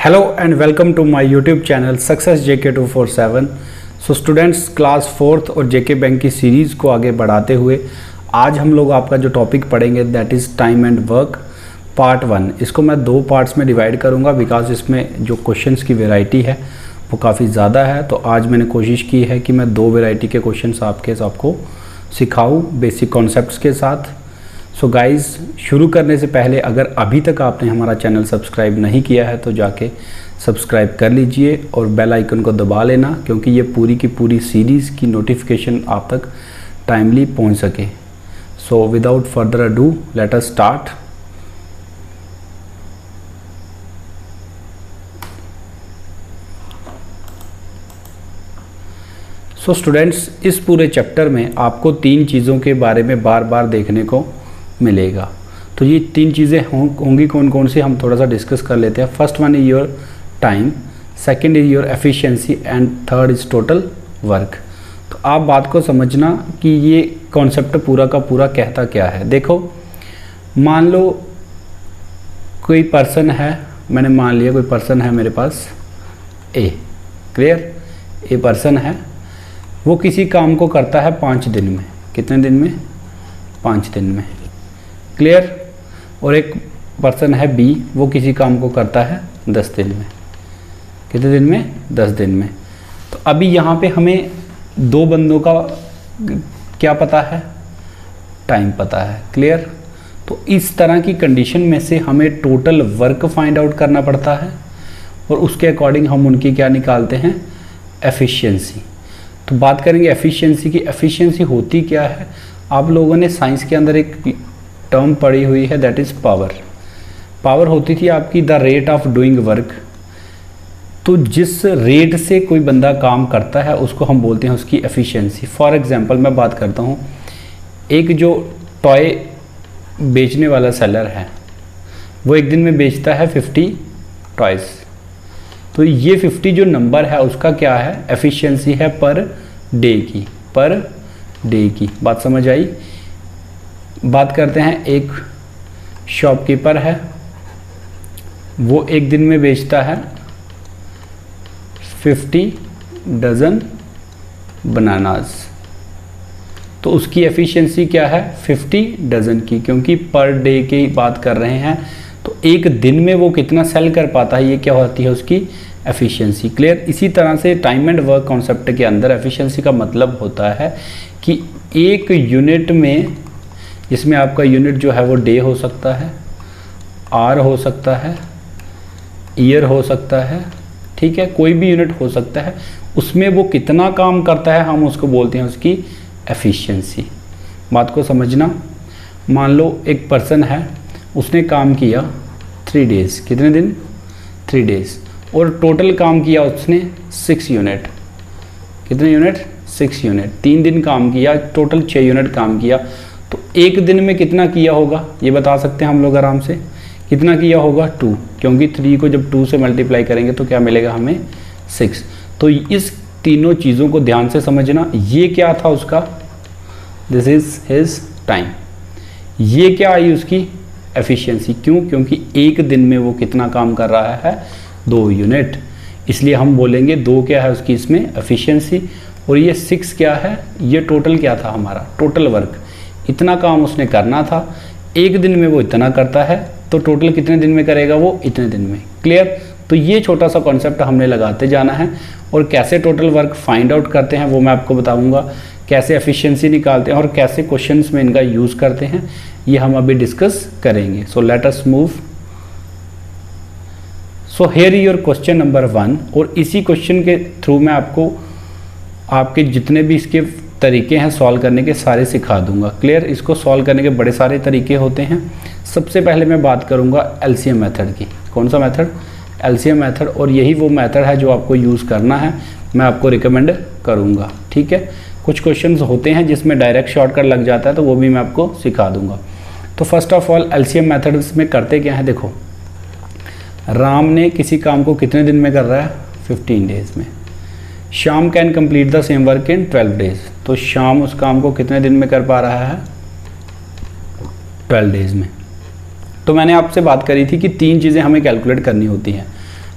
Hello and welcome to my YouTube channel Success JK247। So students class 4th और JK bank की series को आगे बढ़ाते हुए आज हम लोग आपका जो टॉपिक पढ़ेंगे that is time and work part 1। इसको मैं दो पार्ट्स में डिवाइड करूंगा बिकॉज इसमें जो क्वेश्चंस की वैरायटी है वो काफ़ी ज़्यादा है। तो आज मैंने कोशिश की है कि मैं दो वैरायटी के क्वेश्चंस आपको सिखाऊँ बेसिक कॉन्सेप्ट्स के साथ। सो गाइज़ शुरू करने से पहले अगर अभी तक आपने हमारा चैनल सब्सक्राइब नहीं किया है तो जाके सब्सक्राइब कर लीजिए और बेल आइकन को दबा लेना, क्योंकि ये पूरी की पूरी सीरीज़ की नोटिफिकेशन आप तक टाइमली पहुंच सके। So without further ado let us start. So students इस पूरे चैप्टर में आपको तीन चीज़ों के बारे में बार बार देखने को मिलेगा। तो ये तीन चीज़ें होंगी कौन कौन सी, हम थोड़ा सा डिस्कस कर लेते हैं। First one is your time, second is your efficiency and third is total work. तो आप बात को समझना कि ये कॉन्सेप्ट पूरा का पूरा कहता क्या है। देखो मान लो कोई पर्सन है, मैंने मान लिया कोई पर्सन है मेरे पास ए, क्लियर, ए पर्सन है, वो किसी काम को करता है 5 दिन में। कितने दिन में? 5 दिन में, क्लियर। और एक पर्सन है बी, वो किसी काम को करता है 10 दिन में। कितने दिन में? 10 दिन में। तो अभी यहाँ पे हमें दो बंदों का क्या पता है? टाइम पता है, क्लियर। तो इस तरह की कंडीशन में से हमें टोटल वर्क फाइंड आउट करना पड़ता है और उसके अकॉर्डिंग हम उनकी क्या निकालते हैं? एफिशिएंसी। तो बात करेंगे एफिशिएंसी की। एफिशिएंसी होती क्या है? आप लोगों ने साइंस के अंदर एक टर्म पढ़ी हुई है दैट इज़ पावर। पावर होती थी आपकी the rate of doing work. तो जिस रेट से कोई बंदा काम करता है उसको हम बोलते हैं उसकी एफिशिएंसी। फॉर एग्जांपल मैं बात करता हूँ, एक जो टॉय बेचने वाला सेलर है वो एक दिन में बेचता है 50 टॉयज़। तो ये 50 जो नंबर है उसका क्या है? एफिशिएंसी है पर डे की, पर डे की। बात समझ आई? बात करते हैं एक शॉपकीपर है, वो एक दिन में बेचता है 50 डजन बनानास। तो उसकी एफिशिएंसी क्या है? 50 डजन की, क्योंकि पर डे की बात कर रहे हैं। तो एक दिन में वो कितना सेल कर पाता है, ये क्या होती है उसकी एफिशिएंसी, क्लियर। इसी तरह से टाइम एंड वर्क कॉन्सेप्ट के अंदर एफिशिएंसी का मतलब होता है कि एक यूनिट में, जिसमें आपका यूनिट जो है वो डे हो सकता है, आर हो सकता है, ईयर हो सकता है, ठीक है, कोई भी यूनिट हो सकता है, उसमें वो कितना काम करता है हम उसको बोलते हैं उसकी एफिशिएंसी। बात को समझना। मान लो एक पर्सन है, उसने काम किया 3 डेज़। कितने दिन? 3 डेज़। और टोटल काम किया उसने 6 यूनिट। कितने यूनिट? 6 यूनिट। 3 दिन काम किया, टोटल 6 यूनिट काम किया। तो एक दिन में कितना किया होगा ये बता सकते हैं हम लोग आराम से। कितना किया होगा? 2, क्योंकि 3 को जब 2 से मल्टीप्लाई करेंगे तो क्या मिलेगा हमें? 6। तो इस तीनों चीज़ों को ध्यान से समझना। ये क्या था उसका? This is his time. ये क्या आई उसकी एफिशिएंसी। क्यों? क्योंकि एक दिन में वो कितना काम कर रहा है? 2 यूनिट। इसलिए हम बोलेंगे 2 क्या है उसकी इसमें एफिशिएंसी, और ये 6 क्या है? ये टोटल क्या था हमारा? Total work. इतना काम उसने करना था, एक दिन में वो इतना करता है, तो टोटल कितने दिन में करेगा वो? इतने दिन में, क्लियर। तो ये छोटा सा कॉन्सेप्ट हमने लगाते जाना है। और कैसे टोटल वर्क फाइंड आउट करते हैं वो मैं आपको बताऊंगा, कैसे एफिशिएंसी निकालते हैं और कैसे क्वेश्चंस में इनका यूज़ करते हैं, ये हम अभी डिस्कस करेंगे। सो let us move. So here your question number 1। और इसी क्वेश्चन के थ्रू मैं आपको आपके जितने भी इसके तरीके हैं सॉल्व करने के सारे सिखा दूंगा, क्लियर। इसको सॉल्व करने के बड़े सारे तरीके होते हैं। सबसे पहले मैं बात करूंगा एलसीएम मेथड की। कौन सा मेथड? LCM method. और यही वो मेथड है जो आपको यूज़ करना है, मैं आपको रिकमेंड करूंगा, ठीक है। कुछ क्वेश्चंस होते हैं जिसमें डायरेक्ट शॉर्टकट लग जाता है, तो वो भी मैं आपको सिखा दूंगा। तो first of all LCM methods में करते क्या है? देखो, राम ने किसी काम को कितने दिन में कर रहा है? 15 डेज़ में। Shyam can complete the same work in 12 days. तो श्याम उस काम को कितने दिन में कर पा रहा है? 12 डेज़ में। तो मैंने आपसे बात करी थी कि 3 चीज़ें हमें कैलकुलेट करनी होती हैं।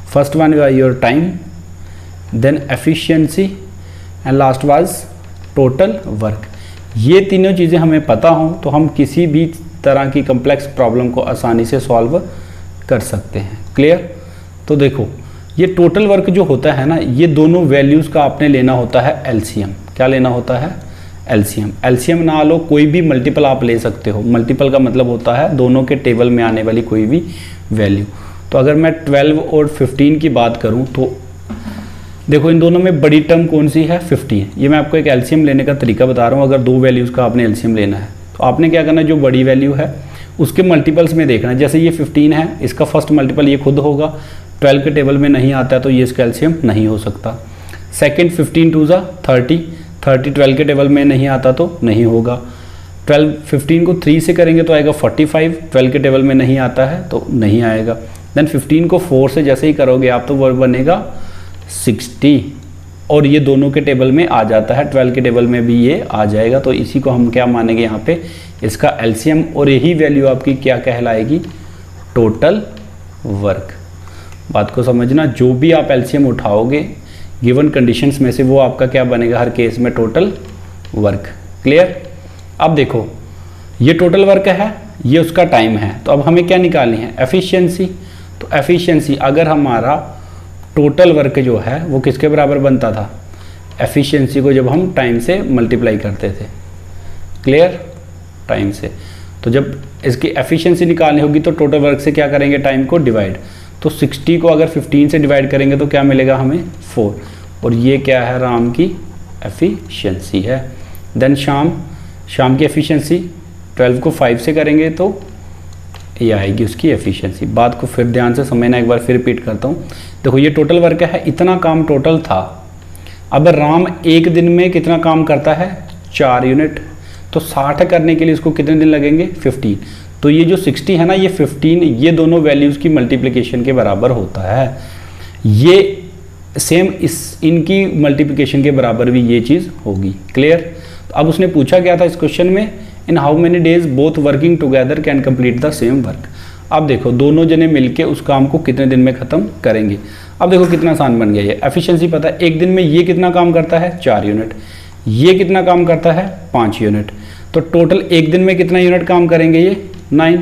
First one was your time, then efficiency and last was total work. ये तीनों चीज़ें हमें पता हों तो हम किसी भी तरह की कम्प्लेक्स प्रॉब्लम को आसानी से सॉल्व कर सकते हैं। क्लियर? तो देखो ये टोटल वर्क जो होता है ना, ये दोनों वैल्यूज़ का आपने लेना होता है एलसीएम। क्या लेना होता है? एलसीएम। एलसीएम ना लो, कोई भी मल्टीपल आप ले सकते हो। मल्टीपल का मतलब होता है दोनों के टेबल में आने वाली कोई भी वैल्यू। तो अगर मैं 12 और 15 की बात करूं तो देखो इन दोनों में बड़ी टर्म कौन सी है? 15। ये मैं आपको एक एलसीएम लेने का तरीका बता रहा हूँ। अगर दो वैल्यूज़ का आपने एलसीएम लेना है तो आपने क्या करना है, जो बड़ी वैल्यू है उसके मल्टीपल्स में देखना है। जैसे ये 15 है, इसका फर्स्ट मल्टीपल ये खुद होगा, 12 के टेबल में नहीं आता है तो ये इसका एलसीएम नहीं हो सकता। सेकेंड 15 2 ज़ा 30, 30 12 के टेबल में नहीं आता तो नहीं होगा। 15 को 3 से करेंगे तो आएगा 45, 12 के टेबल में नहीं आता है तो नहीं आएगा। देन 15 को 4 से जैसे ही करोगे आप तो वो बनेगा 60, और ये दोनों के टेबल में आ जाता है, 12 के टेबल में भी ये आ जाएगा। तो इसी को हम क्या मानेंगे यहाँ पे, इसका एलसीएम, और यही वैल्यू आपकी क्या कहलाएगी? Total work. बात को समझना, जो भी आप एलसीएम उठाओगे गिवन कंडीशंस में से वो आपका क्या बनेगा हर केस में? Total work. क्लियर? अब देखो ये टोटल वर्क है, ये उसका टाइम है, तो अब हमें क्या निकालनी है? एफिशिएंसी। तो एफिशिएंसी अगर हमारा टोटल वर्क जो है वो किसके बराबर बनता था? एफिशिएंसी को जब हम टाइम से मल्टीप्लाई करते थे। क्लियर? टाइम से। तो जब इसकी एफिशिएंसी निकालनी होगी तो टोटल वर्क से क्या करेंगे? टाइम को डिवाइड। तो 60 को अगर 15 से डिवाइड करेंगे तो क्या मिलेगा हमें? 4। और ये क्या है? राम की एफिशिएंसी है। देन शाम की एफिशिएंसी 12 को 5 से करेंगे तो ये आएगी उसकी एफिशिएंसी। बात को फिर ध्यान से समझना, एक बार फिर रिपीट करता हूँ। देखो ये टोटल वर्क है, इतना काम टोटल था। अब राम एक दिन में कितना काम करता है? 4 यूनिट। तो 60 करने के लिए इसको कितने दिन लगेंगे? 15। तो ये जो 60 है ना, ये 15 ये दोनों वैल्यूज़ की मल्टीप्लिकेशन के बराबर होता है। ये सेम इनकी मल्टीप्लिकेशन के बराबर भी ये चीज़ होगी। क्लियर? तो अब उसने पूछा क्या था इस क्वेश्चन में? इन how many days both working together can complete the same work. अब देखो दोनों जने मिलके उस काम को कितने दिन में ख़त्म करेंगे। अब देखो कितना आसान बन गया ये। एफिशिएंसी पता है, एक दिन में ये कितना काम करता है? 4 यूनिट। ये कितना काम करता है? 5 यूनिट। तो टोटल एक दिन में कितना यूनिट काम करेंगे? ये 9।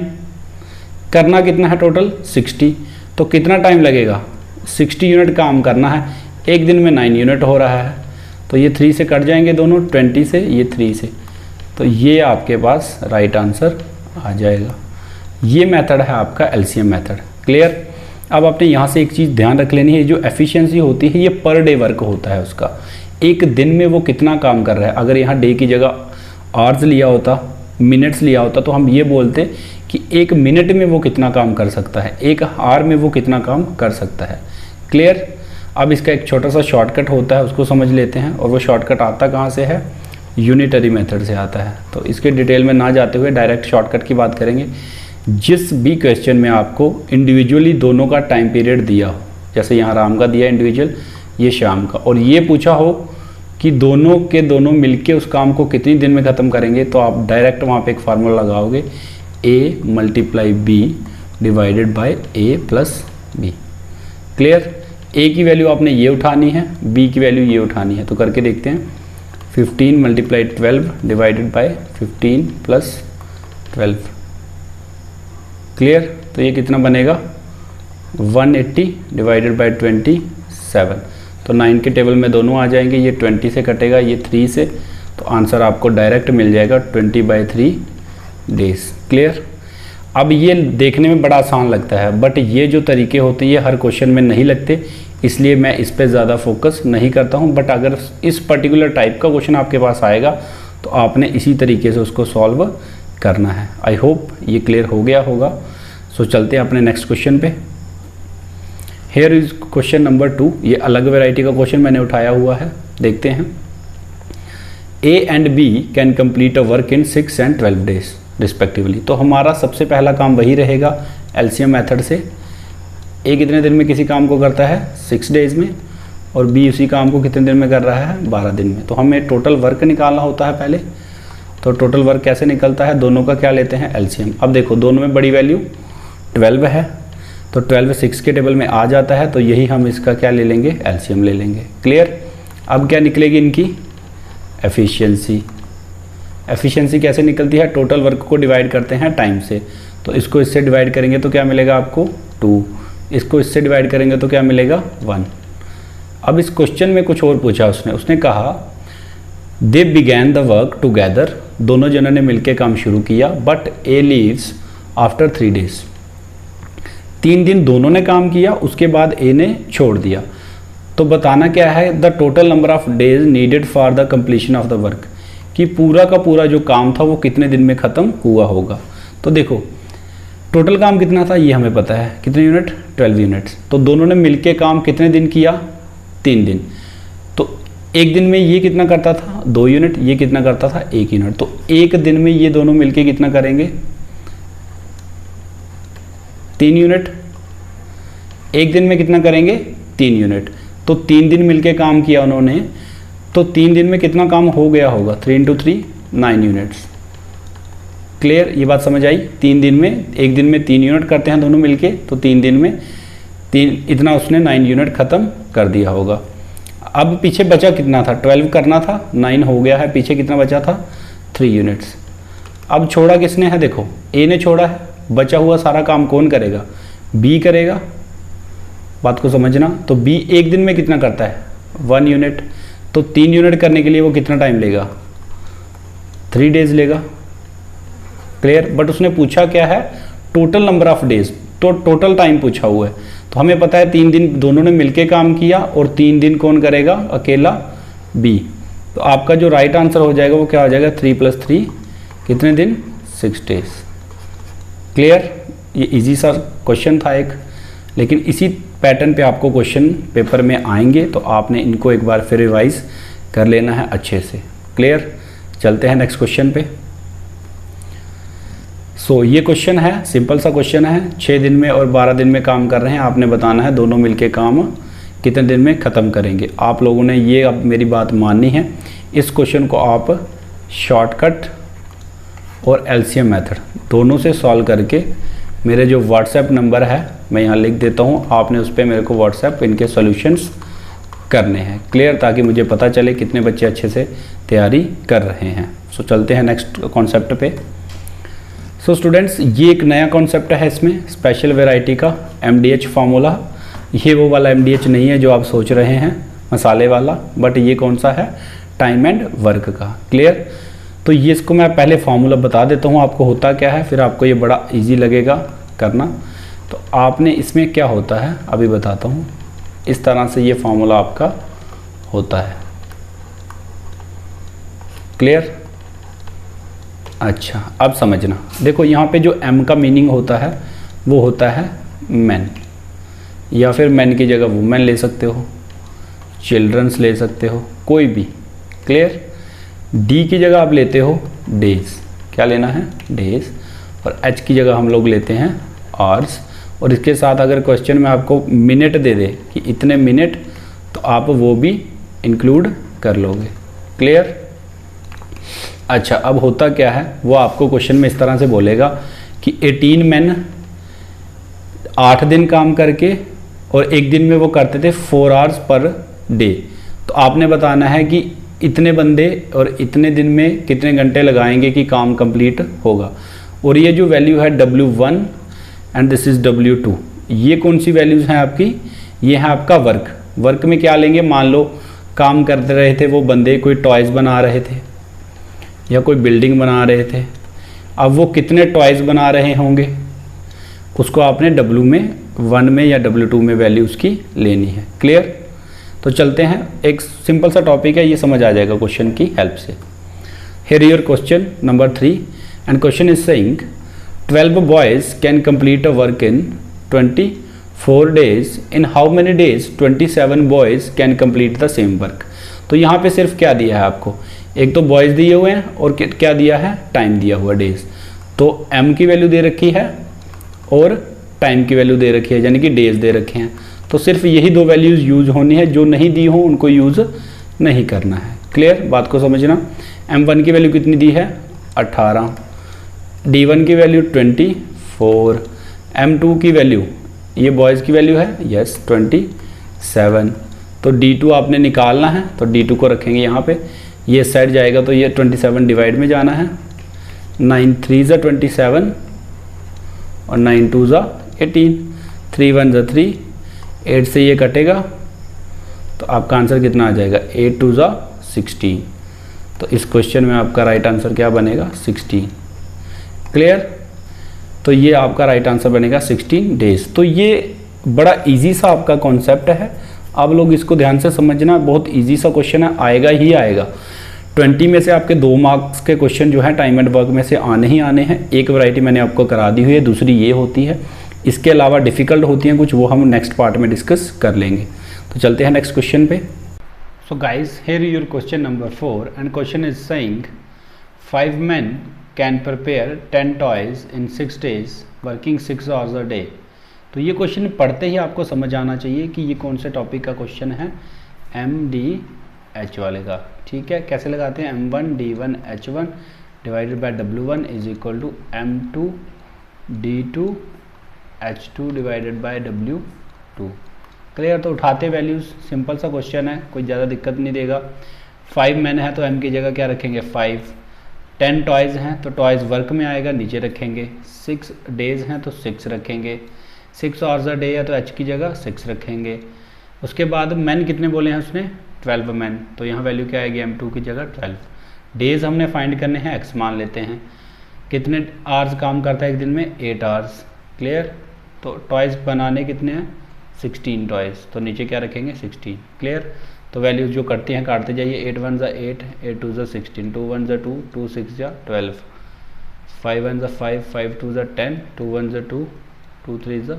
करना कितना है टोटल? 60। तो कितना टाइम लगेगा? 60 यूनिट काम करना है, एक दिन में 9 यूनिट हो रहा है। तो ये 3 से कट जाएंगे दोनों, 20 से, ये 3 से। तो ये आपके पास राइट आंसर आ जाएगा। ये मेथड है आपका एलसीएम मेथड। क्लियर? अब आपने यहाँ से एक चीज़ ध्यान रख लेनी है, जो एफिशिएंसी होती है ये पर डे वर्क होता है उसका। एक दिन में वो कितना काम कर रहा है। अगर यहाँ डे की जगह आवर्स लिया होता, मिनट्स लिया होता, तो हम ये बोलते कि एक मिनट में वो कितना काम कर सकता है, एक आवर में वो कितना काम कर सकता है। क्लियर? अब इसका एक छोटा सा शॉर्टकट होता है, उसको समझ लेते हैं। और वो शॉर्टकट आता कहाँ से है? यूनिटरी मेथड से आता है। तो इसके डिटेल में ना जाते हुए डायरेक्ट शॉर्टकट की बात करेंगे। जिस भी क्वेश्चन में आपको इंडिविजुअली दोनों का टाइम पीरियड दिया हो, जैसे यहाँ राम का दिया इंडिविजुअल, ये शाम का, और ये पूछा हो कि दोनों के दोनों मिलके उस काम को कितनी दिन में ख़त्म करेंगे, तो आप डायरेक्ट वहाँ पे एक फार्मूला लगाओगे, A × B divided by A + B। Clear? A की वैल्यू आपने ये उठानी है, B की वैल्यू ये उठानी है। तो करके देखते हैं। 15 × 12 डिवाइडेड बाय 15 + 12। क्लियर? तो ये कितना बनेगा? 180 डिवाइडेड बाय 27। तो 9 के टेबल में दोनों आ जाएंगे, ये 20 से कटेगा, ये 3 से। तो आंसर आपको डायरेक्ट मिल जाएगा 20/3 डेज। क्लियर? अब ये देखने में बड़ा आसान लगता है, बट ये जो तरीके होते हैं ये हर क्वेश्चन में नहीं लगते, इसलिए मैं इस पर ज़्यादा फोकस नहीं करता हूँ। बट अगर इस पर्टिकुलर टाइप का क्वेश्चन आपके पास आएगा तो आपने इसी तरीके से उसको सॉल्व करना है। आई होप ये क्लियर हो गया होगा। सो चलते हैं अपने नेक्स्ट क्वेश्चन पे। Here is question number 2। ये अलग वैरायटी का क्वेश्चन मैंने उठाया हुआ है, देखते हैं। A and B can complete a work in 6 and 12 days respectively. तो हमारा सबसे पहला काम वही रहेगा एलसीएम मेथड से। A कितने दिन में किसी काम को करता है? 6 डेज में, और B उसी काम को कितने दिन में कर रहा है? 12 दिन में। तो हमें टोटल वर्क निकालना होता है पहले। तो टोटल वर्क कैसे निकलता है? दोनों का क्या लेते हैं? एलसीएम। अब देखो दोनों में बड़ी वैल्यू 12 है, तो 12 6 के टेबल में आ जाता है, तो यही हम इसका क्या ले लेंगे, एलसीएम ले लेंगे। क्लियर। अब क्या निकलेगी इनकी एफिशिएंसी। एफिशिएंसी कैसे निकलती है, टोटल वर्क को डिवाइड करते हैं टाइम से, तो इसको इससे डिवाइड करेंगे तो क्या मिलेगा आपको 2, इसको इससे डिवाइड करेंगे तो क्या मिलेगा 1। अब इस क्वेश्चन में कुछ और पूछा उसने कहा they began the work together, दोनों जनों ने मिलकर काम शुरू किया, but A leaves after 3 days, 3 दिन दोनों ने काम किया, उसके बाद ए ने छोड़ दिया। तो बताना क्या है, the total number of days needed for the completion of the work, कि पूरा का पूरा जो काम था वो कितने दिन में ख़त्म हुआ होगा। तो देखो टोटल काम कितना था ये हमें पता है, कितने यूनिट, 12 यूनिट्स। तो दोनों ने मिलके काम कितने दिन किया, 3 दिन। तो एक दिन में ये कितना करता था 2 यूनिट, ये कितना करता था 1 यूनिट। तो एक दिन में ये दोनों मिलके कितना करेंगे 3 यूनिट। एक दिन में कितना करेंगे 3 यूनिट। तो 3 दिन मिलके काम किया उन्होंने, तो 3 दिन में कितना काम हो गया होगा, 3 × 3 9 यूनिट्स। क्लियर, ये बात समझ आई। 3 दिन में, एक दिन में 3 यूनिट करते हैं दोनों मिलके, तो 3 दिन में 3, इतना उसने 9 यूनिट ख़त्म कर दिया होगा। अब पीछे बचा कितना था, 12 करना था, 9 हो गया है, पीछे कितना बचा था 3 यूनिट्स। अब छोड़ा किसने है, देखो ए ने छोड़ा है, बचा हुआ सारा काम कौन करेगा, बी करेगा। बात को समझना। तो बी एक दिन में कितना करता है 1 यूनिट, तो 3 यूनिट करने के लिए वो कितना टाइम लेगा 3 डेज लेगा। क्लियर। बट उसने पूछा क्या है, टोटल नंबर ऑफ डेज, तो टोटल टाइम पूछा हुआ है। तो हमें पता है 3 दिन दोनों ने मिलके काम किया और 3 दिन कौन करेगा, अकेला बी। तो आपका जो राइट आंसर हो जाएगा वो क्या हो जाएगा 3 + 3 कितने दिन 6 डेज। क्लियर। ये इजी सा क्वेश्चन था एक, लेकिन इसी पैटर्न पे आपको क्वेश्चन पेपर में आएंगे, तो आपने इनको एक बार फिर रिवाइज कर लेना है अच्छे से। क्लियर। चलते हैं नेक्स्ट क्वेश्चन पे। सो ये क्वेश्चन है, सिंपल सा क्वेश्चन है, 6 दिन में और 12 दिन में काम कर रहे हैं, आपने बताना है दोनों मिलके काम कितने दिन में ख़त्म करेंगे। आप लोगों ने ये अब मेरी बात माननी है। इस क्वेश्चन को आप शॉर्टकट और एलसीएम मेथड दोनों से सॉल्व करके, मेरे जो व्हाट्सएप नंबर है मैं यहाँ लिख देता हूँ, आपने उस पर मेरे को व्हाट्सएप इनके सॉल्यूशंस करने हैं। क्लियर, ताकि मुझे पता चले कितने बच्चे अच्छे से तैयारी कर रहे हैं। सो चलते हैं नेक्स्ट कॉन्सेप्ट पे। सो स्टूडेंट्स, ये एक नया कॉन्सेप्ट है, इसमें स्पेशल वेराइटी का MDH फार्मूला। ये वो वाला MDH नहीं है जो आप सोच रहे हैं मसाले वाला, बट ये कौन सा है, टाइम एंड वर्क का। क्लियर। तो ये इसको मैं पहले फार्मूला बता देता हूँ आपको होता क्या है, फिर आपको ये बड़ा इजी लगेगा करना। तो आपने इसमें क्या होता है अभी बताता हूँ। इस तरह से ये फार्मूला आपका होता है। क्लियर। अच्छा, अब समझना। देखो यहाँ पे जो M का मीनिंग होता है वो होता है मैन, या फिर मैन की जगह वुमेन ले सकते हो, चिल्ड्रंस ले सकते हो, कोई भी। क्लियर। D की जगह आप लेते हो डेज, क्या लेना है डेज, और H की जगह हम लोग लेते हैं आवर्स। और इसके साथ अगर क्वेश्चन में आपको मिनट दे दे कि इतने मिनट, तो आप वो भी इंक्लूड कर लोगे। क्लियर। अच्छा, अब होता क्या है, वो आपको क्वेश्चन में इस तरह से बोलेगा कि 18 मैन 8 दिन काम करके और एक दिन में वो करते थे 4 आवर्स पर डे। तो आपने बताना है कि इतने बंदे और इतने दिन में कितने घंटे लगाएंगे कि काम कंप्लीट होगा। और ये जो वैल्यू है W1 and this is W2, ये कौन सी वैल्यूज़ हैं आपकी, ये है आपका वर्क। वर्क में क्या लेंगे, मान लो काम करते रहे थे वो बंदे, कोई टॉयज़ बना रहे थे या कोई बिल्डिंग बना रहे थे। अब वो कितने टॉयज़ बना रहे होंगे, उसको आपने W1 में या W2 में वैल्यू उसकी लेनी है। क्लियर। तो चलते हैं, एक सिंपल सा टॉपिक है, ये समझ आ जाएगा क्वेश्चन की हेल्प से। Here your question number 3 and question is saying 12 boys can complete a work in 24 days. In how many days 27 boys can complete the same work? तो यहाँ पे सिर्फ क्या दिया है आपको, एक तो बॉयज़ दिए हुए हैं और क्या दिया है, टाइम दिया हुआ डेज। तो M की वैल्यू दे रखी है और टाइम की वैल्यू दे रखी है, यानी कि डेज दे रखे हैं। तो सिर्फ यही 2 वैल्यूज़ यूज़ होनी है, जो नहीं दी हो उनको यूज़ नहीं करना है। क्लियर, बात को समझना। M1 की वैल्यू कितनी दी है 18, D1 की वैल्यू 24, M2 की वैल्यू ये बॉयज़ की वैल्यू है, यस 27। तो D2 आपने निकालना है, तो D2 को रखेंगे यहाँ पे, ये साइड जाएगा तो ये 27 डिवाइड में जाना है, 9 3 ज़ा 27 और 9 2 ज़ा 18, 3 1 ज़ा 3, 8 से ये कटेगा तो आपका आंसर कितना आ जाएगा, 8 2 ज़ा 16। तो इस क्वेश्चन में आपका राइट आंसर क्या बनेगा, 16। क्लियर। तो ये आपका राइट आंसर बनेगा 16 डेज। तो ये बड़ा इजी सा आपका कॉन्सेप्ट है, आप लोग इसको ध्यान से समझना, बहुत इजी सा क्वेश्चन है, आएगा ही आएगा। 20 में से आपके 2 मार्क्स के क्वेश्चन जो है टाइम एंड वर्क में से आने ही आने हैं। एक वैरायटी मैंने आपको करा दी हुई है, दूसरी ये होती है, इसके अलावा डिफ़िकल्ट होती हैं कुछ, वो हम नेक्स्ट पार्ट में डिस्कस कर लेंगे। तो चलते हैं नेक्स्ट क्वेश्चन पे। So guys, here your question number 4 and question is saying 5 men can prepare 10 toys in 6 days working 6 hours a day। तो ये क्वेश्चन पढ़ते ही आपको समझ आना चाहिए कि ये कौन से टॉपिक का क्वेश्चन है, MDH वाले का। ठीक है, कैसे लगाते हैं, M1D1H1 divided by W1 is equal to M2D2H2 divided by W2। Clear. तो उठाते वैल्यूज़, सिंपल सा क्वेश्चन है, कोई ज़्यादा दिक्कत नहीं देगा। 5 men है तो M की जगह क्या रखेंगे, 5। 10 टॉयज़ हैं तो टॉयज़ वर्क में आएगा, नीचे रखेंगे। 6 days हैं तो 6 रखेंगे। 6 hours a day है तो H की जगह 6 रखेंगे। उसके बाद मैन कितने बोले हैं उसने, 12 men, तो यहाँ वैल्यू क्या आएगी, M2 की जगह 12। डेज़ हमने फाइंड करने हैं, X मान लेते हैं। कितने आवर्स काम करता है एक दिन में, 8 hours। क्लियर। तो टॉयज़ बनाने कितने हैं, 16 टॉयज़, तो नीचे क्या रखेंगे, 16। क्लियर। तो वैल्यूज जो करते हैं काटते जाइए, 8 1 ज़ा 8, 8 2 ज़ा 16, 2 1 ज़ा 2, 2 6 ज़ा 12, 5 1 ज़ा 5, 5 2 ज़ा 10, 2 1 ज़ा 2, 2 3 ज़ा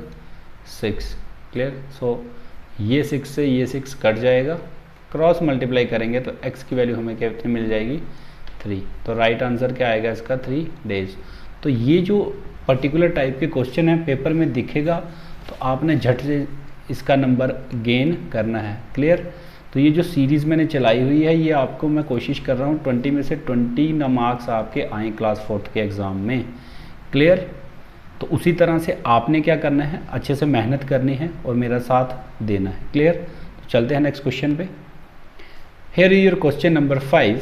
6। क्लियर। सो ये 6 से ये 6 कट जाएगा, क्रॉस मल्टीप्लाई करेंगे तो x की वैल्यू हमें कितनी मिल जाएगी, 3। तो राइट आंसर क्या आएगा इसका, 3 days। तो ये जो पर्टिकुलर टाइप के क्वेश्चन है पेपर में दिखेगा तो आपने झट से इसका नंबर गेन करना है। क्लियर। तो ये जो सीरीज़ मैंने चलाई हुई है, ये आपको मैं कोशिश कर रहा हूँ 20 में से 20 ना मार्क्स आपके आए क्लास 4th के एग्ज़ाम में। क्लियर। तो उसी तरह से आपने क्या करना है, अच्छे से मेहनत करनी है और मेरा साथ देना है। क्लियर। तो चलते हैं नेक्स्ट क्वेश्चन पे। Here is your question number 5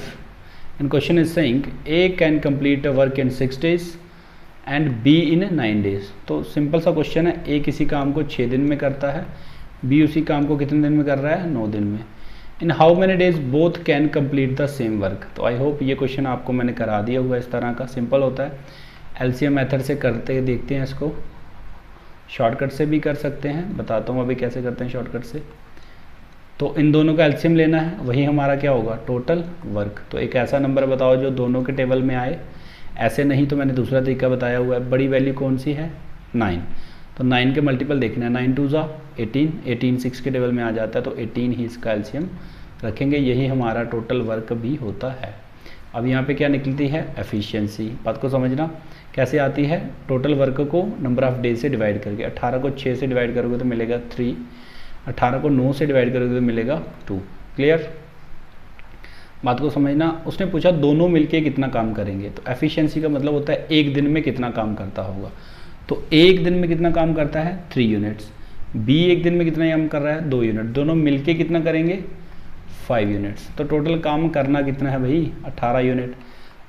and question is saying A can complete a work in 6 days and B in 9 days। तो सिंपल सा क्वेश्चन है, A किसी काम को 6 दिन में करता है, B उसी काम को कितने दिन में कर रहा है, 9 दिन में। In how many days both can complete the same work. तो आई होप ये क्वेश्चन आपको मैंने करा दिया हुआ, इस तरह का सिंपल होता है। LCM मेथड से करते देखते हैं इसको, शॉर्टकट से भी कर सकते हैं, बताता हूँ अभी कैसे करते हैं शॉर्टकट से। तो इन दोनों का LCM लेना है, वही हमारा क्या होगा, टोटल वर्क। तो एक ऐसा नंबर बताओ जो दोनों के टेबल में आए, ऐसे नहीं तो मैंने दूसरा तरीका बताया हुआ है। बड़ी वैल्यू कौन सी है, 9। तो 9 के मल्टीपल देखना है, 9 2 ज़ा 18, 18 6 के टेबल में आ जाता है तो 18 ही इसका LCM रखेंगे, यही हमारा टोटल वर्क भी होता है। अब यहाँ पे क्या निकलती है, एफिशिएंसी। बात को समझना कैसे आती है, टोटल वर्क को नंबर ऑफ डेज से डिवाइड करके। 18 को 6 से डिवाइड करोगे तो मिलेगा 3, 18 को 9 से डिवाइड करोगे तो मिलेगा 2। क्लियर। बात को समझना। उसने पूछा दोनों मिलके कितना काम करेंगे, तो एफिशिएंसी का मतलब होता है एक दिन में कितना काम करता होगा। तो एक दिन में कितना काम करता है, 3 यूनिट्स। B एक दिन में कितना काम कर रहा है, 2 यूनिट। दोनों मिलके कितना करेंगे, 5 यूनिट्स। तो टोटल काम करना कितना है भाई, 18 यूनिट।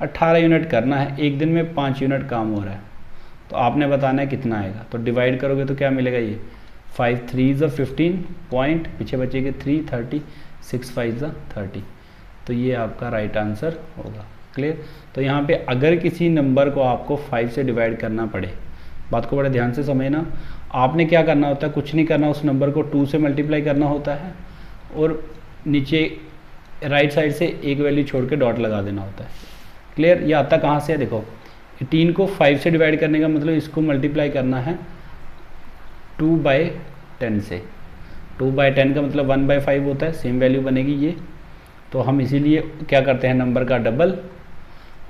18 यूनिट करना है, एक दिन में 5 यूनिट काम हो रहा है, तो आपने बताना है कितना आएगा। तो डिवाइड करोगे तो क्या मिलेगा, ये 5 3 ज़ा 15 पॉइंट, पीछे बचेगा 3 30, 6 5 ज़ा 30। तो ये आपका राइट आंसर होगा। क्लियर। तो यहाँ पे अगर किसी नंबर को आपको 5 से डिवाइड करना पड़े, बात को बड़े ध्यान से समझना, आपने क्या करना होता है, कुछ नहीं करना, उस नंबर को 2 से मल्टीप्लाई करना होता है और नीचे राइट साइड से एक वैल्यू छोड़ के डॉट लगा देना होता है। क्लियर। ये आता कहाँ से है, देखो 18 को 5 से डिवाइड करने का मतलब इसको मल्टीप्लाई करना है 2/10 से। 2/10 का मतलब 1/5 होता है, सेम वैल्यू बनेगी ये। तो हम इसीलिए क्या करते हैं, नंबर का डबल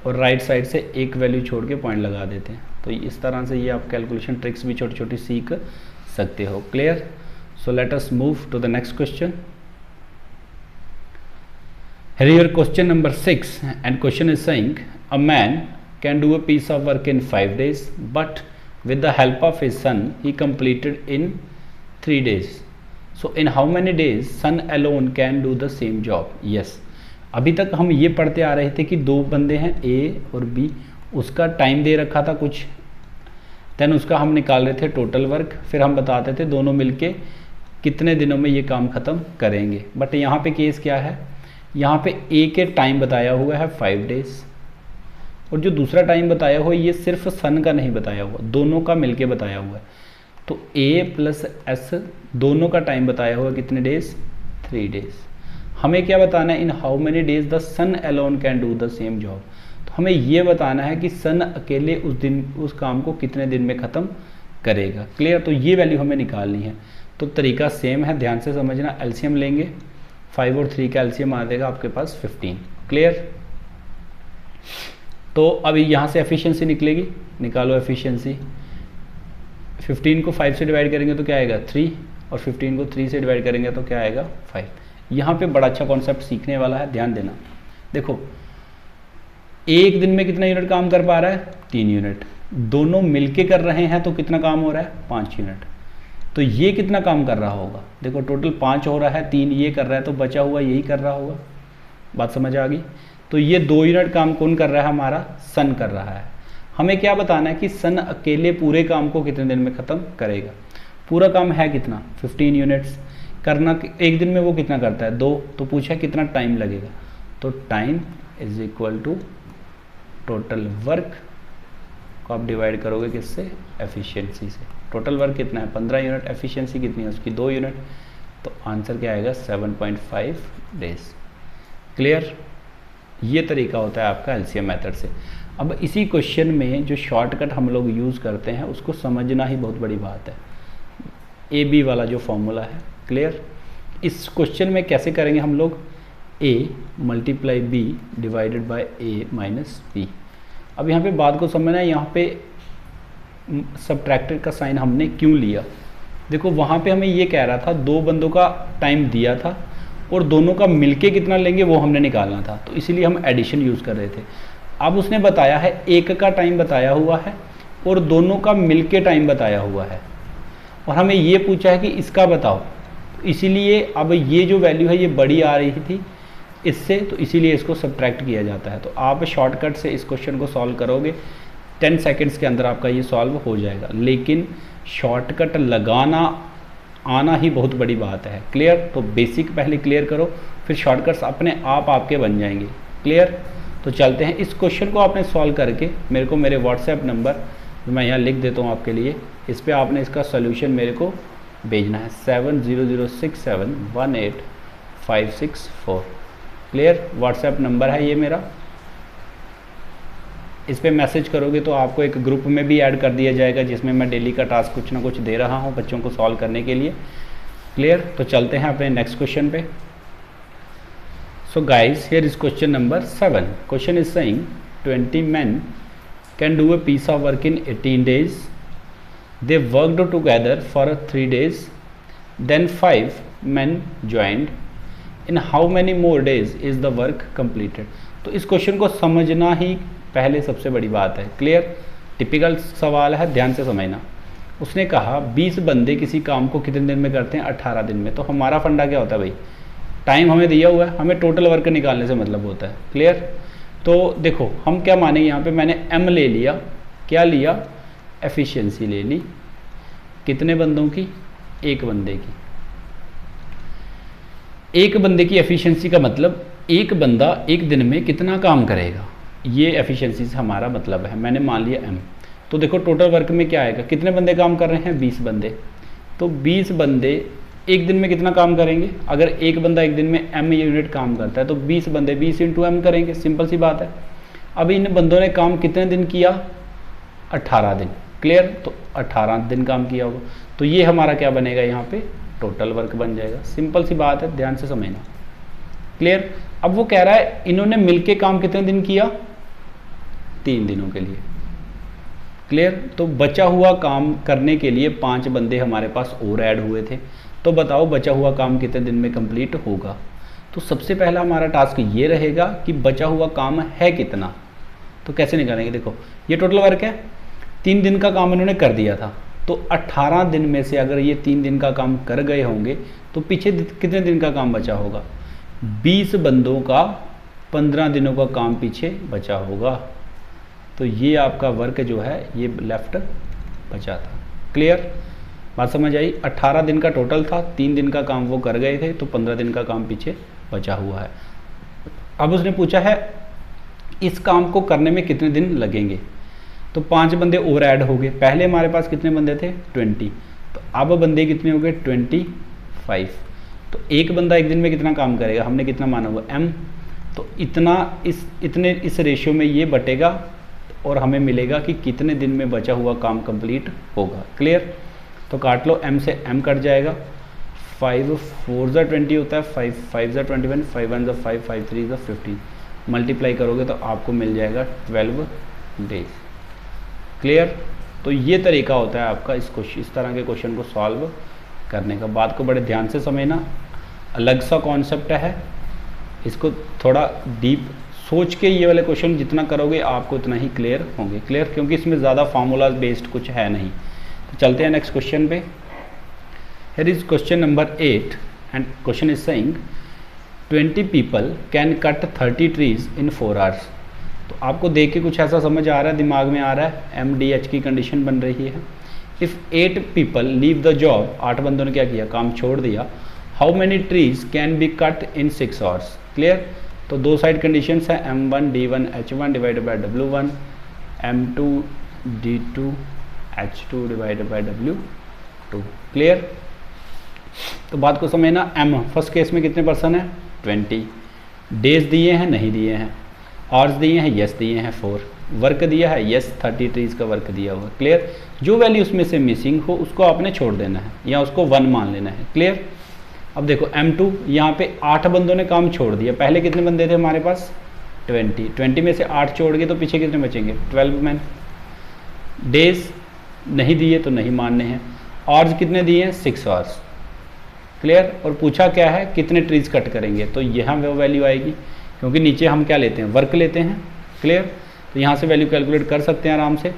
और राइट साइड से एक वैल्यू छोड़ के पॉइंट लगा देते हैं। तो इस तरह से ये आप कैलकुलेशन ट्रिक्स भी छोटी छोटी सीख सकते हो। Clear. So let us move to the next question. Here your question number 6 and question is saying a man can do a piece of work in 5 days but with the help of his son he completed in 3 days. So in how many days son alone can do the same job? Yes. अभी तक हम ये पढ़ते आ रहे थे कि दो बंदे हैं A और B, उसका टाइम दे रखा था कुछ, देन उसका हम निकाल रहे थे टोटल वर्क, फिर हम बताते थे दोनों मिलके कितने दिनों में ये काम ख़त्म करेंगे। बट यहाँ पे केस क्या है, यहाँ पे A के टाइम बताया हुआ है 5 डेज, और जो दूसरा टाइम बताया हुआ है ये सिर्फ सन का नहीं बताया हुआ, दोनों का मिलके बताया हुआ है। तो A प्लस S दोनों का टाइम बताया हुआ है कितने डेज, 3 डेज। हमें क्या बताना है, in how many days the son alone can do the same job. तो हमें ये बताना है कि सन अकेले उस काम को कितने दिन में ख़त्म करेगा। क्लियर, तो ये वैल्यू हमें निकालनी है। तो तरीका सेम है, ध्यान से समझना। एलसीएम लेंगे, 5 और 3 का एलसीएम आ जाएगा आपके पास 15। क्लियर, तो अभी यहाँ से एफिशिएंसी निकलेगी, निकालो एफिशिएंसी। 15 को 5 से डिवाइड करेंगे तो क्या आएगा 3, और 15 को 3 से डिवाइड करेंगे तो क्या आएगा 5। यहाँ पे बड़ा अच्छा कॉन्सेप्ट सीखने वाला है, ध्यान देना। देखो एक दिन में कितना यूनिट काम कर पा रहा है, 3 यूनिट, दोनों मिलके कर रहे हैं तो कितना काम हो रहा है, 5 यूनिट। तो ये कितना काम कर रहा होगा, देखो टोटल 5 हो रहा है, 3 ये कर रहा है, तो बचा हुआ यही कर रहा होगा। बात समझ आ गई। तो ये 2 यूनिट काम कौन कर रहा है, हमारा सन कर रहा है। हमें क्या बताना है कि सन अकेले पूरे काम को कितने दिन में ख़त्म करेगा। पूरा काम है कितना, 15 यूनिट्स करना, एक दिन में वो कितना करता है 2, तो पूछा कितना टाइम लगेगा, तो time is equal to total work को आप डिवाइड करोगे किससे, एफिशिएंसी से। टोटल वर्क कितना है 15 यूनिट, एफिशिएंसी कितनी है उसकी 2 यूनिट, तो आंसर क्या आएगा 7.5 डेज। क्लियर, ये तरीका होता है आपका एलसीएम मेथड से। अब इसी क्वेश्चन में जो शॉर्टकट हम लोग यूज़ करते हैं उसको समझना ही बहुत बड़ी बात है, ए बी वाला जो फॉर्मूला है। क्लियर, इस क्वेश्चन में कैसे करेंगे हम लोग, A multiply B divided by A minus B. अब यहाँ पे बात को समझना है, यहाँ पे सब्ट्रैक्टेड का साइन हमने क्यों लिया। देखो वहाँ पे हमें ये कह रहा था 2 बंदों का टाइम दिया था और दोनों का मिलके कितना लेंगे वो हमने निकालना था, तो इसीलिए हम एडिशन यूज़ कर रहे थे। अब उसने बताया है एक का टाइम बताया हुआ है और दोनों का मिलके टाइम बताया हुआ है, और हमें ये पूछा है कि इसका बताओ, तो इसीलिए अब ये जो वैल्यू है ये बड़ी आ रही थी इससे, तो इसीलिए इसको सब्ट्रैक्ट किया जाता है। तो आप शॉर्टकट से इस क्वेश्चन को सॉल्व करोगे 10 सेकेंड्स के अंदर आपका ये सॉल्व हो जाएगा, लेकिन शॉर्टकट लगाना आना ही बहुत बड़ी बात है। क्लियर, तो बेसिक पहले क्लियर करो, फिर शॉर्टकट्स अपने आप आपके बन जाएंगे। क्लियर, तो चलते हैं। इस क्वेश्चन को आपने सॉल्व करके मेरे को मेरे व्हाट्सएप नंबर मैं यहाँ लिख देता हूँ आपके लिए, इस पर आपने इसका सोल्यूशन मेरे को भेजना है 7006718564। क्लियर, व्हाट्सएप नंबर है ये मेरा, इस पर मैसेज करोगे तो आपको एक ग्रुप में भी ऐड कर दिया जाएगा जिसमें मैं डेली का टास्क कुछ ना कुछ दे रहा हूँ बच्चों को सॉल्व करने के लिए। क्लियर, तो चलते हैं अपने नेक्स्ट क्वेश्चन पे। So guys, here is question number 7। Question is saying 20 men can do a piece of work in 18 days. They worked together for 3 days. Then 5 men joined. In how many more days is the work completed? तो इस question को समझना ही पहले सबसे बड़ी बात है। Clear, typical सवाल है, ध्यान से समझना। उसने कहा 20 बंदे किसी काम को कितने दिन में करते हैं, 18 दिन में। तो हमारा फंडा क्या होता है भाई, टाइम हमें दिया हुआ है, हमें टोटल वर्क निकालने से मतलब होता है। क्लियर, तो देखो हम क्या मानेंगे, यहाँ पे मैंने m ले लिया, क्या लिया, एफिशिएंसी ले ली, कितने बंदों की, 1 बंदे की। 1 बंदे की एफिशिएंसी का मतलब 1 बंदा 1 दिन में कितना काम करेगा, ये एफिशिएंसी से हमारा मतलब है। मैंने मान लिया m। तो देखो टोटल वर्क में क्या आएगा, कितने बंदे काम कर रहे हैं, 20 बंदे। तो 20 बंदे 1 दिन में कितना काम करेंगे, अगर 1 बंदा 1 दिन में m यूनिट काम करता है तो 20 बंदे 20 × m करेंगे, सिंपल सी बात है। अब इन बंदों ने काम कितने दिन किया, 18 दिन। क्लियर, तो 18 दिन काम किया होगा, तो ये हमारा क्या बनेगा, यहाँ पे टोटल वर्क बन जाएगा। सिंपल सी बात है, ध्यान से समझना। क्लियर, अब वो कह रहा है इन्होंने मिलके काम कितने दिन किया, 3 दिनों के लिए। क्लियर, तो बचा हुआ काम करने के लिए 5 बंदे हमारे पास और ऐड हुए थे। तो बताओ बचा हुआ काम कितने दिन में कंप्लीट होगा। तो सबसे पहला हमारा टास्क ये रहेगा कि बचा हुआ काम है कितना। तो कैसे निकालेंगे, देखो ये टोटल वर्क है, 3 दिन का काम इन्होंने कर दिया था, तो 18 दिन में से अगर ये 3 दिन का काम कर गए होंगे तो पीछे कितने दिन का काम बचा होगा? 20 बंदों का 15 दिनों का काम पीछे बचा होगा। तो ये आपका वर्क जो है ये लेफ्ट बचा था। क्लियर, बात समझ आई? 18 दिन का टोटल था, 3 दिन का काम वो कर गए थे, तो 15 दिन का काम पीछे बचा हुआ है। अब उसने पूछा है इस काम को करने में कितने दिन लगेंगे, तो 5 बंदे और ऐड हो गए। पहले हमारे पास कितने बंदे थे? 20। तो अब बंदे कितने हो गए? 25। तो एक बंदा एक दिन में कितना काम करेगा? हमने कितना माना हुआ? m। तो इस रेशियो में ये बटेगा और हमें मिलेगा कि कितने दिन में बचा हुआ काम कंप्लीट होगा। क्लियर, तो काट लो, m से m कट जाएगा। 5 4 ज़ा 20 होता है, 5 5 ज़ा 21, 5 1 ज़ा 5, 5 3 ज़ा 15। मल्टीप्लाई करोगे तो आपको मिल जाएगा 12 डेज। क्लियर, तो ये तरीका होता है आपका इस तरह के क्वेश्चन को सॉल्व करने का। बात को बड़े ध्यान से समझना, अलग सा कॉन्सेप्ट है, इसको थोड़ा डीप सोच के ये वाले क्वेश्चन जितना करोगे आपको उतना ही क्लियर होंगे। क्लियर, क्योंकि इसमें ज़्यादा फार्मूलाज बेस्ड कुछ है नहीं। तो चलते हैं नेक्स्ट क्वेश्चन पे। Here is question number 8 and question is saying 20 people can cut 30 trees in 4 hours। तो आपको देख के कुछ ऐसा समझ आ रहा है, दिमाग में आ रहा है, MDH की कंडीशन बन रही है। If 8 people leave the job, 8 बंदों ने क्या किया? काम छोड़ दिया। How many trees can be cut in 6 hours? Clear, तो दो साइड कंडीशंस है, M1 D1 H1 divided by W1, M2 D2 H2 divided by W2। Clear, तो बात को समझना। M फर्स्ट केस में कितने पर्सन है? 20। डेज दिए हैं? नहीं दिए हैं। आवर्स दिए हैं? यस दिए हैं 4। वर्क दिया है? यस 30 ट्रीज का वर्क दिया हुआ। क्लियर, जो वैल्यू उसमें से मिसिंग हो उसको आपने छोड़ देना है या उसको 1 मान लेना है। क्लियर, अब देखो M2 यहाँ पे 8 बंदों ने काम छोड़ दिया। पहले कितने बंदे थे हमारे पास? 20 में से 8 छोड़ गए तो पीछे कितने बचेंगे? 12 मैन। डेज नहीं दिए तो नहीं मानने हैं। आवर्स कितने दिए हैं? 6 आवर्स। क्लियर, और पूछा क्या है? कितने ट्रीज कट करेंगे, तो यहाँ वो वैल्यू आएगी, क्योंकि नीचे हम क्या लेते हैं? वर्क लेते हैं। क्लियर, तो यहाँ से वैल्यू कैलकुलेट कर सकते हैं आराम से।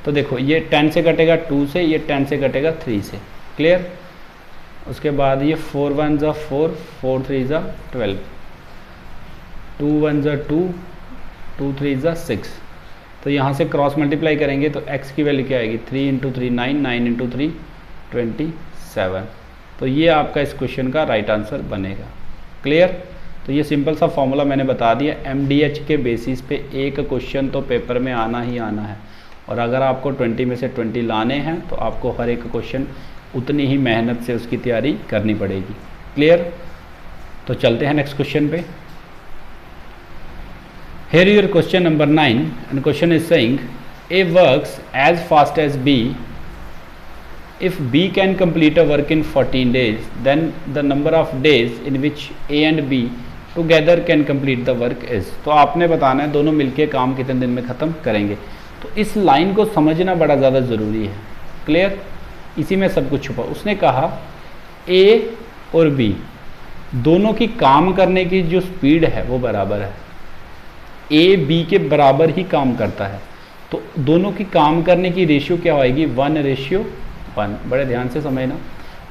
तो देखो ये 10 से कटेगा 2 से, ये 10 से कटेगा 3 से। क्लियर, उसके बाद ये 4 1 ज़ा 4, 4 3 ज़ा 12, 2 1 ज़ा 2, 2 3 ज़ा 6। तो यहाँ से क्रॉस मल्टीप्लाई करेंगे तो x की वैल्यू क्या आएगी? 3 इंटू 3 9, 9 इंटू 3 27। तो ये आपका इस क्वेश्चन का राइट आंसर बनेगा। क्लियर, तो ये सिंपल सा फॉर्मूला मैंने बता दिया। MDH के बेसिस पे एक क्वेश्चन तो पेपर में आना ही आना है, और अगर आपको 20 में से 20 लाने हैं तो आपको हर एक क्वेश्चन उतनी ही मेहनत से उसकी तैयारी करनी पड़ेगी। क्लियर, तो चलते हैं नेक्स्ट क्वेश्चन पे। Here your question number 9 and question is saying A works as fast as B. If B can complete a work in 14 days, then the number of days in which A and B together can complete the work is। तो आपने बताना है दोनों मिलके काम कितने दिन में ख़त्म करेंगे। तो इस लाइन को समझना बड़ा ज़्यादा ज़रूरी है। क्लियर, इसी में सब कुछ छुपा। उसने कहा A और B दोनों की काम करने की जो स्पीड है वो बराबर है। ए बी के बराबर ही काम करता है, तो दोनों की काम करने की रेशियो क्या होएगी? 1:1। बड़े ध्यान से समझना।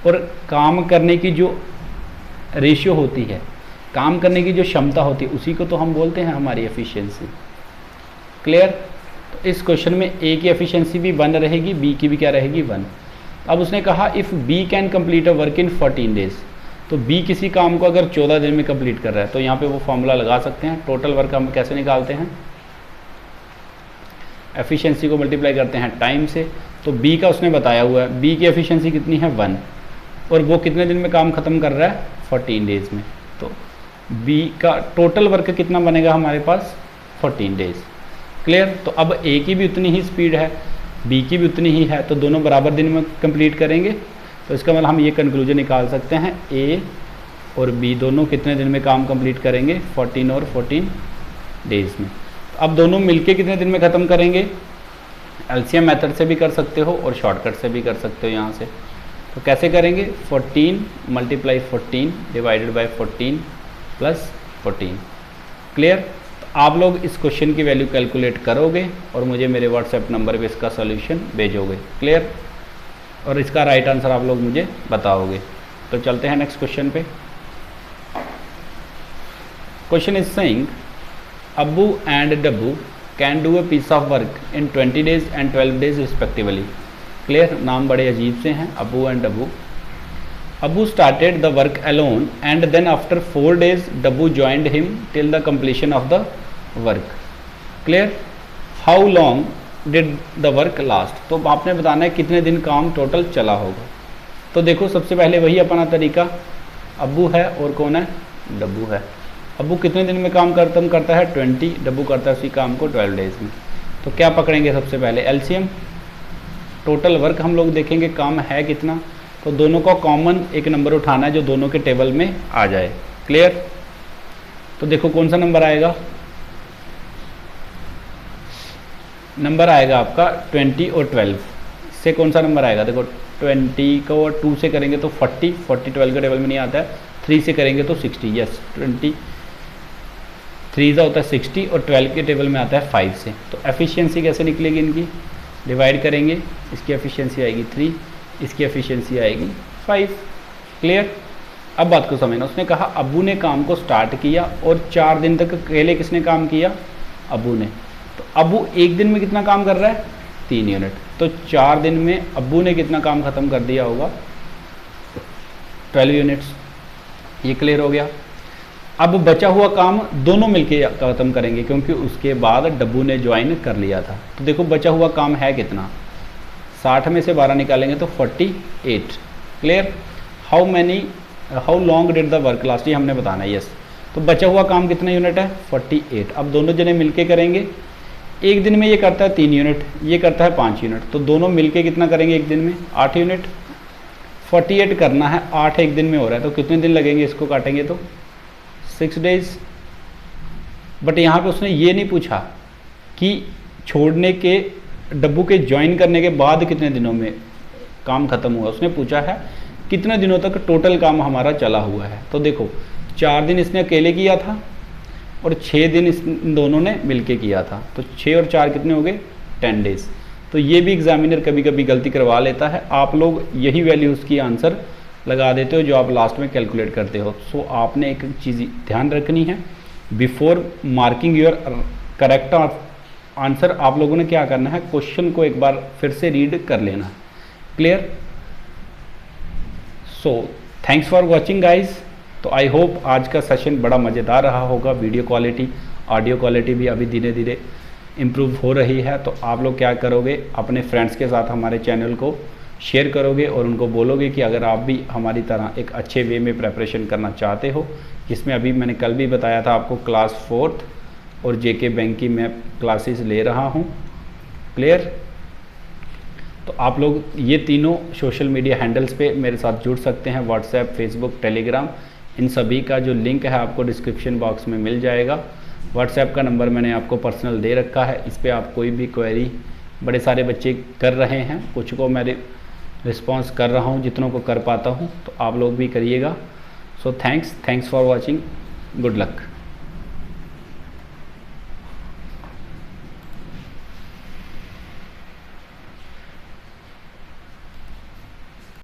और काम करने की जो रेशियो होती है, काम करने की जो क्षमता होती है, उसी को तो हम बोलते हैं हमारी एफिशिएंसी। क्लियर, तो इस क्वेश्चन में ए की एफिशिएंसी भी 1 रहेगी, बी की भी क्या रहेगी? 1। अब उसने कहा if B can complete a work in 14 days, तो बी किसी काम को अगर 14 दिन में कंप्लीट कर रहा है तो यहाँ पे वो फॉर्मूला लगा सकते हैं। टोटल वर्क हम कैसे निकालते हैं? एफिशिएंसी को मल्टीप्लाई करते हैं टाइम से। तो बी का उसने बताया हुआ है, बी की एफिशिएंसी कितनी है? 1, और वो कितने दिन में काम ख़त्म कर रहा है? 14 डेज में। तो बी का टोटल वर्क कितना बनेगा हमारे पास? 14 डेज। क्लियर, तो अब ए की भी उतनी ही स्पीड है, बी की भी उतनी ही है, तो दोनों बराबर दिन में कंप्लीट करेंगे। तो इसका मतलब हम ये कंक्लूजन निकाल सकते हैं ए और बी दोनों कितने दिन में काम कंप्लीट करेंगे? 14 और 14 डेज में। अब दोनों मिलके कितने दिन में ख़त्म करेंगे? एलसीएम मेथड से भी कर सकते हो और शॉर्टकट से भी कर सकते हो यहाँ से। तो कैसे करेंगे? 14 × 14 डिवाइडेड बाय 14 + 14। क्लियर, तो आप लोग इस क्वेश्चन की वैल्यू कैलकुलेट करोगे और मुझे मेरे व्हाट्सएप नंबर पे इसका सोल्यूशन भेजोगे। क्लियर? और इसका राइट आंसर आप लोग मुझे बताओगे। तो चलते हैं नेक्स्ट क्वेश्चन पे। Question is saying Abbu and Dabbu can do a piece of work in 20 days and 12 days respectively. Clear? नाम बड़े अजीब से हैं, अब्बू एंड डब्बू। अब्बू started the work alone and then after 4 days Dabbu joined him till the completion of the work. Clear? How long did the work last? तो आपने बताना है कितने दिन काम टोटल चला होगा। तो देखो सबसे पहले वही अपना तरीका, अब्बू है और कौन है? डब्बू है। अब्बू कितने दिन में काम खत्म करता है? 20। डब्बू करता है उसी काम को 12 days में। तो क्या पकड़ेंगे सबसे पहले? एलसीएम। टोटल वर्क हम लोग देखेंगे काम है कितना, तो दोनों का कॉमन एक नंबर उठाना है जो दोनों के टेबल में आ जाए। क्लियर? तो देखो कौन सा नंबर आएगा? नंबर आएगा आपका 20 और 12 से। कौन सा नंबर आएगा? देखो 20 को 2 से करेंगे तो 40, 12 के टेबल में नहीं आता है। 3 से करेंगे तो 60। यस, 23 होता है 60 और 12 के टेबल में आता है 5 से। तो एफिशिएंसी कैसे निकलेगी इनकी? डिवाइड करेंगे, इसकी एफिशिएंसी आएगी 3, इसकी एफिशिएंसी आएगी 5। क्लियर? अब बात को समझना। उसने कहा अब्बू ने काम को स्टार्ट किया और 4 दिन तक अकेले किसने काम किया? अब्बू ने। तो अब्बू एक दिन में कितना काम कर रहा है? 3 यूनिट। तो 4 दिन में अब्बू ने कितना काम खत्म कर दिया होगा? 12 यूनिट्स। ये क्लियर हो गया। अब बचा हुआ काम दोनों मिलके खत्म करेंगे क्योंकि उसके बाद डब्बू ने ज्वाइन कर लिया था। तो देखो बचा हुआ काम है कितना? 60 में से 12 निकालेंगे तो 48। Clear? How long did the work last? ये हमने बताना है। यस। तो बचा हुआ काम कितना यूनिट है? 48। अब दोनों जने मिलके करेंगे। एक दिन में ये करता है 3 यूनिट, ये करता है 5 यूनिट, तो दोनों मिलके कितना करेंगे एक दिन में? 8 यूनिट। 48 करना है, 8 एक दिन में हो रहा है, तो कितने दिन लगेंगे इसको काटेंगे तो? 6 days। बट यहाँ पे उसने ये नहीं पूछा कि छोड़ने के, डब्बू के ज्वाइन करने के बाद कितने दिनों में काम खत्म हुआ। उसने पूछा है कितने दिनों तक टोटल काम हमारा चला हुआ है। तो देखो 4 दिन इसने अकेले किया था और 6 दिन इन दोनों ने मिलके किया था। तो 6 और 4 कितने हो गए? 10 days। तो ये भी एग्जामिनर कभी कभी गलती करवा लेता है। आप लोग यही वैल्यूज़ की आंसर लगा देते हो जो आप लास्ट में कैलकुलेट करते हो। सो आपने एक चीज़ ध्यान रखनी है, before marking your correct answer आप लोगों ने क्या करना है? क्वेश्चन को एक बार फिर से रीड कर लेना। Clear? So thanks for watching guys. तो आई होप आज का सेशन बड़ा मज़ेदार रहा होगा। वीडियो क्वालिटी, ऑडियो क्वालिटी भी अभी धीरे धीरे इम्प्रूव हो रही है। तो आप लोग क्या करोगे? अपने फ्रेंड्स के साथ हमारे चैनल को शेयर करोगे और उनको बोलोगे कि अगर आप भी हमारी तरह एक अच्छे वे में प्रेपरेशन करना चाहते हो, जिसमें अभी मैंने कल भी बताया था आपको क्लास 4th और जेके बैंक की मैं क्लासेस ले रहा हूँ। क्लियर? तो आप लोग ये तीनों सोशल मीडिया हैंडल्स पे मेरे साथ जुड़ सकते हैं, व्हाट्सएप, फेसबुक, टेलीग्राम। इन सभी का जो लिंक है आपको डिस्क्रिप्शन बॉक्स में मिल जाएगा। व्हाट्सएप का नंबर मैंने आपको पर्सनल दे रखा है, इस पर आप कोई भी क्वेरी, बड़े सारे बच्चे कर रहे हैं, कुछ को मैं रिस्पॉन्स कर रहा हूँ जितनों को कर पाता हूँ, तो आप लोग भी करिएगा। So thanks for watching. Good luck.